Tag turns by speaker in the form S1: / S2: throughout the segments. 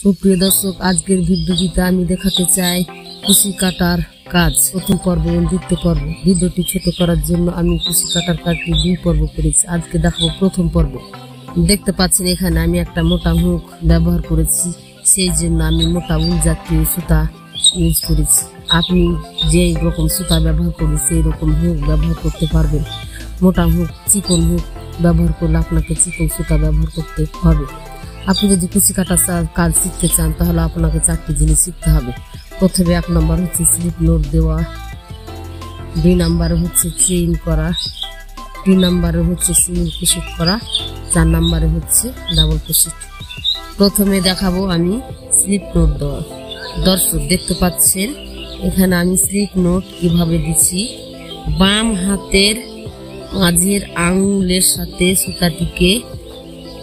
S1: সুপ্রিয় দর্শক, আজকের ভিডিওটিতে আমি দেখাতে চাই কুশি কাটার কাজ প্রথম পর্ব এবং দ্বিতীয় পর্ব। ভিডিওটি ছোট করার জন্য আমি কুশি কাটার কাজটি 2 পর্ব করেছি। আজকে দেখাবো প্রথম পর্ব। দেখতে পাচ্ছেন এখানে আমি একটা মোটা হুক ব্যবহার করেছি, সেই জন্য আমি মোটা উল জাতীয় সুতা ইউজ করেছি। আপনি যে রকম সুতা ব্যবহার করবেন সেই রকম হুক ব্যবহার করতে পারবেন। মোটা হুক, চিকন হুক ব্যবহার করলে আপনাকে চিকন সুতা ব্যবহার করতে হবে। আপনি যদি কুশি কাটার কাজ শিখতে চান তাহলে আপনাকে 4টি জিনিস শিখতে হবে। প্রথমে 1 নম্বর হচ্ছে স্লিপ নোট দেওয়া, 2 নম্বরে হচ্ছে চেইন করা, 3 নম্বরে হচ্ছে সিঙ্গেল ক্রোশেট করা, 4 নম্বরে হচ্ছে ডাবল ক্রোশেট। প্রথমে দেখাবো আমি স্লিপ নোট দেওয়া। দর্শক দেখতে পাচ্ছেন এখানে আমি স্লিপ নোট কিভাবে দিচ্ছি। বাম হাতের মাঝের আঙুলের সাথে সুতাটিকে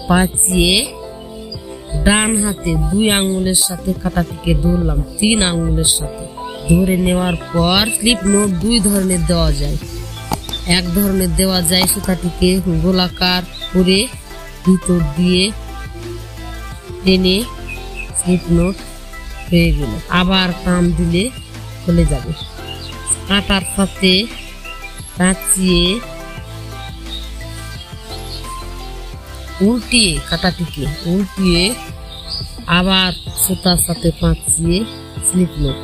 S1: পাঁচিয়ে ডান হাতে 2 আঙুলের সাথে কাটাটিকে ধরলাম, 3 আঙুলের সাথে ধরে নেওয়ার পর স্লিপ নোট 2 ধরনের দেওয়া যায়। এক ধরনের দেওয়া যায় সুতাটিকে গোলাকার করে ভিতর দিয়ে টেনে স্লিপ নোট হয়ে গেল, আবার টান দিলে খুলে যাবে। কাটার সাথে পাঁচিয়ে উল্টিয়ে কাটাটিকে উল্টিয়ে আবার সুতার সাথে পাঁচিয়ে স্লিপ নোট।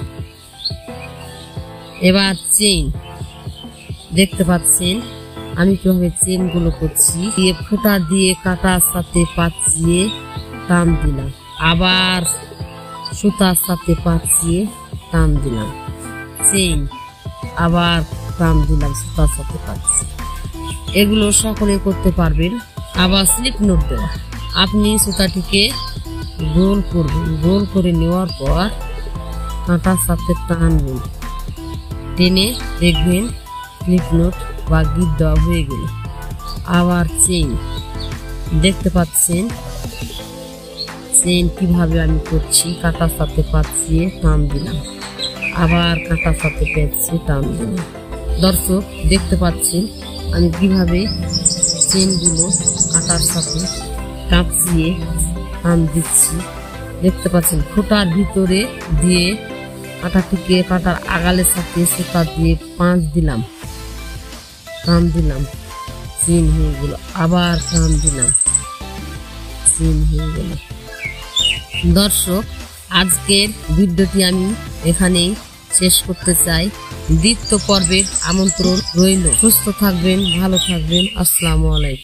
S1: এবার চেইন দেখতে পাচ্ছেন আমি কিভাবে চেইন গুলো করছি। দিয়ে ফোঁটা দিয়ে কাটার সাথে পাঁচিয়ে টান দিলাম, আবার সুতার সাথে পাঁচিয়ে টান দিলাম, চেইন, আবার টান দিলাম, সুতার সাথে পাঁচিয়ে। এগুলো সকলে করতে পারবেন। আবার স্লিপ নোট দেওয়া, আপনি সুতাটিকে গোল করবেন, গোল করে নেওয়ার পর কাঁটার সাথে টানবেন, টেনে দেখবেন স্লিপ নোট বা গিট দেওয়া হয়ে গেল। আবার চেইন দেখতে পাচ্ছেন চেইন কিভাবে আমি করছি। কাঁটার সাথে পাঁচিয়ে টান দিলাম, আবার কাঁটার সাথে পেঁচিয়ে টান দিলাম। দর্শক দেখতে পাচ্ছেন আমি কিভাবে চেইনগুলো কাঁটার সাথে কাঁচিয়ে টান দিচ্ছি। দেখতে পাচ্ছেন ফোঁটার ভিতরে দিয়ে কাঁটাটিকে কাঁটার আগালের সাথে সুতা দিয়ে পাঁচ দিলাম, টান দিলাম, চেইন হয়ে গেল, আবার টান দিলাম, চেইন হয়ে গেল। দর্শক আজকের ভিডিওটি আমি এখানেই শেষ করতে চাই। দ্বিতীয় পর্বের আমন্ত্রণ রইল। সুস্থ থাকবেন, ভালো থাকবেন। আসসালামু আলাইকুম।